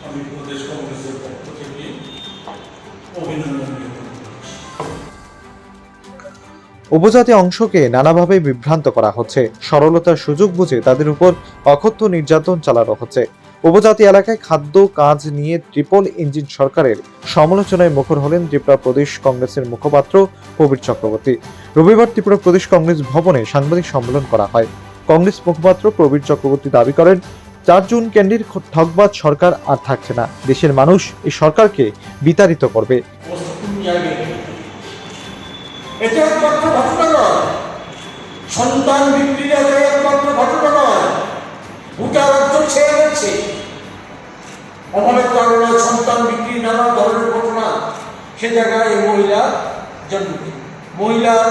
আমি প্রদেশ কংগ্রেসের পক্ষ থেকে অভিনন্দন জ্ঞাপন করছি। উপজাতি অংশকে নানাভাবে বিভ্রান্ত করা হচ্ছে, সরলতার সুযোগ বুঝে তাদের উপর অকথ্য নির্যাতন চালানো হচ্ছে। উপজাতি এলাকায় খাদ্য কাজ নিয়ে ট্রিপল ইঞ্জিন সরকারের সমালোচনায় মুখর হলেন ত্রিপুরা প্রদেশ কংগ্রেসের মুখপাত্র প্রবীর চক্রবর্তী। রবিবার ত্রিপুরা প্রদেশ কংগ্রেস ভবনে সাংবাদিক সম্মেলন করা হয়। কংগ্রেস মুখপাত্র প্রবীর চক্রবর্তী দাবি করেন, 4 জুন ক্যান্ডির ঠকবাজ সরকার আর থাকছে না। দেশের মানুষ এই সরকারকে বিতাড়িত করবে। এটা একমাত্র ঘটনা নয়, সন্তান বিক্রির একমাত্র ঘটনা নয়, গোটা রাজ্য ছেড়ে গেছে। অভাবের কারণে সন্তান বিক্রি নানা ধরনের ঘটনা। সে জায়গায় এই মহিলা জন্ম, মহিলার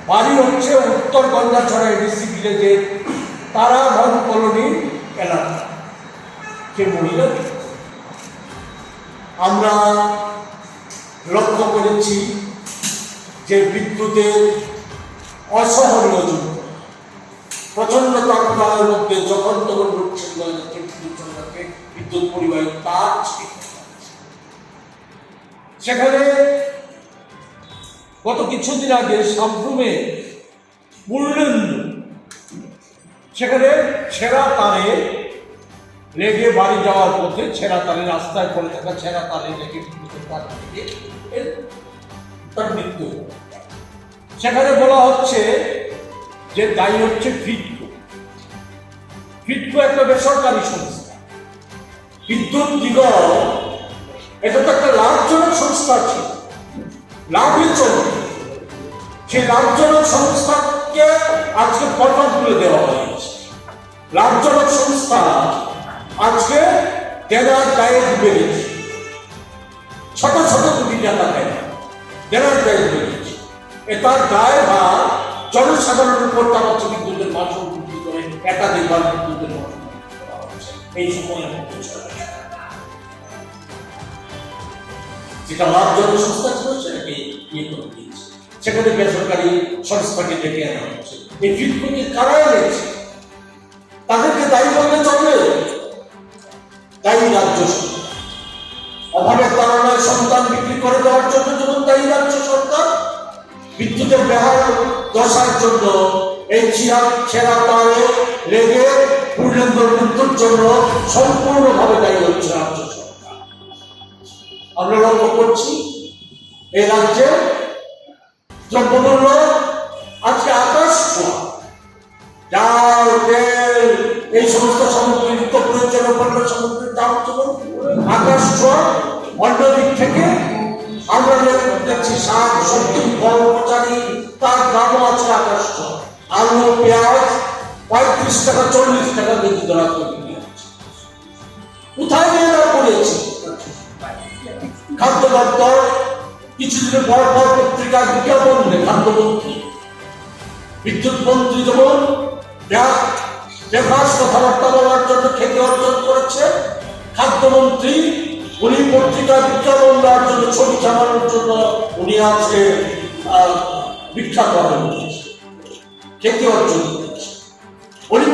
বাড়ি হচ্ছে উত্তর গঙ্গাছড়া এডিসি ভিলেজের তারা ভবন কলোনি এলাকা। সে মহিলা আমরা লক্ষ্য করেছি যে বিদ্যুতের অসহনীয় যুগ, প্রচন্ড তাপমাত্রার মধ্যে যখন তখন বিদ্যুৎ পরিবাহী তার সেখানে গত কিছুদিন আগে সাবরুমে পূর্ণেন্দু সেখানে ছেঁড়া তারে লেগে বাড়ি যাওয়ার পথে ছেঁড়া তারে রাস্তায় পড়ে থাকা ছেঁড়া তারে লেগে তার মৃত্যু। সেখানে বলা হচ্ছে যে দায়ী হচ্ছে ফিটকো। ফিটকো একটা বেসরকারি সংস্থা। বিদ্যুৎ নিগম এটা তো একটা লাভজনক সংস্থা ছিল, লাভের জন্য। সেই লাভজনক সংস্থাকে আজকে পতন তুলে দেওয়া হয়েছে। লাভজনক সংস্থা আজকে দেনার দায়ে ডুবে গেছে, শত শত কোটি টাকা দেনার দায়ে ডুবে গেছে। এটার দায় ভার জনসাধারণের উপর তারা বিদ্যুতের মাসুল বৃদ্ধি করে একাধিকবার বিদ্যুতের মাসুল করা হচ্ছে এই সময়ের মধ্যে। যেটা লাভজনক সংস্থা ছিল সেটাকে ইয়ে করে দিয়েছে, সেখানে বেসরকারি সংস্থাকে ডেকে আনা হচ্ছে। এই ফিটকোকে কারা এনেছে? তাদেরকে দায়ী বললে চলবে? দায়ী রাজ্য সরকার। অভাবের কারণে সন্তান বিক্রি করে দেওয়ার জন্য যখন দায়ী রাজ্য সরকার, বিদ্যুতের বেহাল দশার জন্য এই ছেঁড়া তারে লেগে পূর্ণেন্দুর মৃত্যুর জন্য সম্পূর্ণভাবে দায়ী হচ্ছে রাজ্য সরকার। আমরা লক্ষ্য করছি এই রাজ্যে দ্রব্যমূল্য আজকে আকাশ ছোঁয়া। ডাল, তেল, এই সমস্ত সামগ্রী, নিত্য প্রয়োজনীয় পণ্য সামগ্রীর দাম যেমন আকাশ ছোঁয়া, অন্যদিক থেকে আমরা দেখছি শাক, সবজি, ফল, কচারি তার দামও আছে আকাশ ছোঁয়া। আলু, পেঁয়াজ 35 টাকা 40 টাকা কেজি ধরা বিক্রি হচ্ছে। কোথায় নিয়ে না করেছে? খাদ্য দপ্তর কিছুদিনের পর পর পত্রিকার বিজ্ঞাপন দেয় খাদ্যমন্ত্রী, বিদ্যুৎ মন্ত্রী যেমন কথাবার্তা বলার জন্য খ্যাতি অর্জন করেছে, খাদ্যমন্ত্রী উনি পত্রিকার বিজ্ঞাপন দেওয়ার জন্য, ছবি ছাপানোর জন্য উনি আজকে বিখ্যাত হয়ে উঠেছে, খ্যাতি অর্জন করেছে। উনি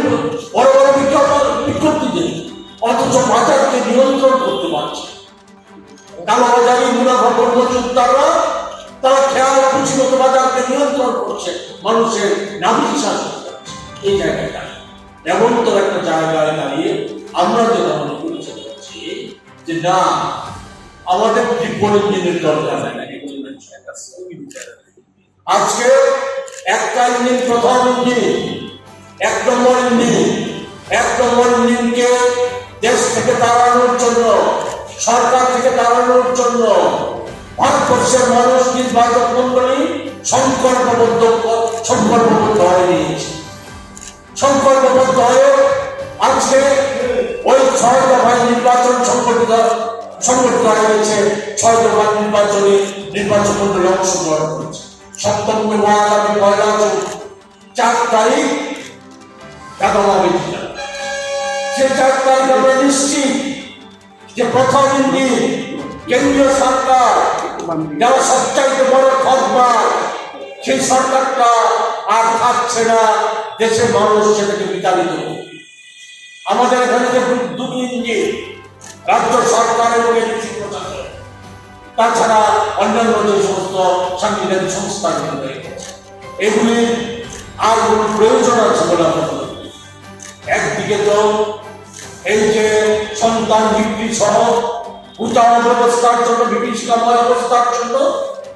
বড় বড় বিজ্ঞপ্তি দেন, অথচ বাজারকে নিয়ন্ত্রণ করতে পারছে। কালোবাজারি মুনাফাখোর মজুমদাররা তারা খেয়াল খুশি মতো বাজারকে নিয়ন্ত্রণ করছে, মানুষের নাভিশ্বাস করছে। এই জায়গাটা এমন তো একটা জায়গায় দাঁড়িয়ে আমরা যেটা মনে করছি যে না, আমাদের ট্রিপল ইঞ্জিনের দরকার নাই। আজকে একটা ইঞ্জিন, প্রথম ইঞ্জিন, 1 নম্বর ইঞ্জিনকে দেশ থেকে তাড়ানোর জন্য, সরকার থেকে তাড়ানোর জন্য ভারতবর্ষের মানুষ নির্বাচক মন্ডলী সংকল্পবদ্ধ হয়ে নিয়েছে। সংকল্পবদ্ধ হয়ে আজকে ওই 6 দফায় নির্বাচন সংগঠিত হয়ে গেছে। 6 দফায় নির্বাচন মন্ডলী অংশগ্রহণ করেছে। 7ম আগামী 1 জুন 4 তারিখ দেখা হবে। সেই 4 তারিখ আমরা নিশ্চিত যে প্রথম ইঞ্জিন কেন্দ্রীয় সরকার, যারা সবচাইতে বড় খবর, সেই সরকারটা আর থাকছে না। দেশের মানুষ সেটাকে বিতাড়িত করবে। আমাদের এখানে যে 2 ইঞ্জিন রাজ্য সরকার এবং এনজিও প্রশাসন, তাছাড়া অন্যান্য যে সমস্ত সাংবিধানিক সংস্থাগুলো রয়েছে, এগুলি আর কোন প্রয়োজন আছে বলে আমরা মনে করি। একদিকে তো এই যে সন্তান বিক্রি সহ উচ্চারণ ব্যবস্থার জন্য, বিভীষিকাময় অবস্থার জন্য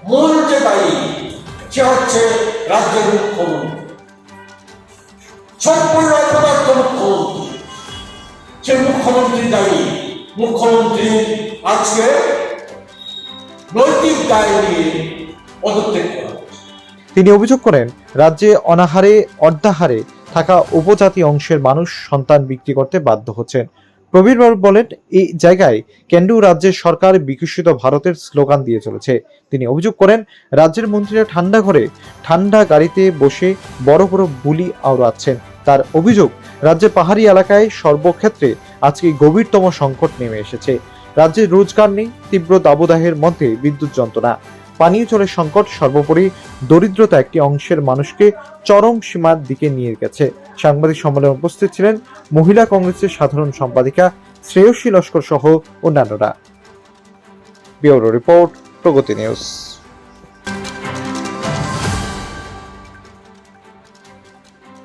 মূল যে দায়ী সে হচ্ছে রাজ্যের মুখ্যমন্ত্রী, সম্পূর্ণ অপদার্থ মুখ্যমন্ত্রী। সে মুখ্যমন্ত্রী দায়ী। মুখ্যমন্ত্রী আজকে নৈতিক দায় নিয়ে পদত্যাগ করা। তিনি অভিযোগ করেন, রাজ্যে অনাহারে অর্ধাহারে থাকা উপজাতি অংশের মানুষ সন্তান বিক্রি করতে বাধ্য হচ্ছেন। প্রবীর বাবু বলেন, এই জায়গায় কেন্দ্রীয় রাজ্যের সরকার বিকশিত ভারতের স্লোগান দিয়ে চলেছে। তিনি অভিযোগ করেন, রাজ্যের মন্ত্রীরা ঠান্ডা ঘরে ঠান্ডা গাড়িতে বসে বড় বড় বুলি আওড়াচ্ছেন। তার অভিযোগ, রাজ্যের পাহাড়ি এলাকায় সর্বক্ষেত্রে আজকে গভীরতম সংকট নেমে এসেছে। রাজ্যে রোজগার নেই, তীব্র দাবদাহের মধ্যে বিদ্যুৎ যন্ত্রণা, পানীয় জলের সংকট, সর্বোপরি দরিদ্রতা একটি অংশের মানুষকে চরম সীমার দিকে নিয়ে গেছে। সাংবাদিক সম্মেলনে উপস্থিত ছিলেন মহিলা কংগ্রেসের সাধারণ সম্পাদিকা শ্রেয়সী লস্কর সহ অন্যান্যরা। ব্যুরো রিপোর্ট, প্রগতি নিউজ।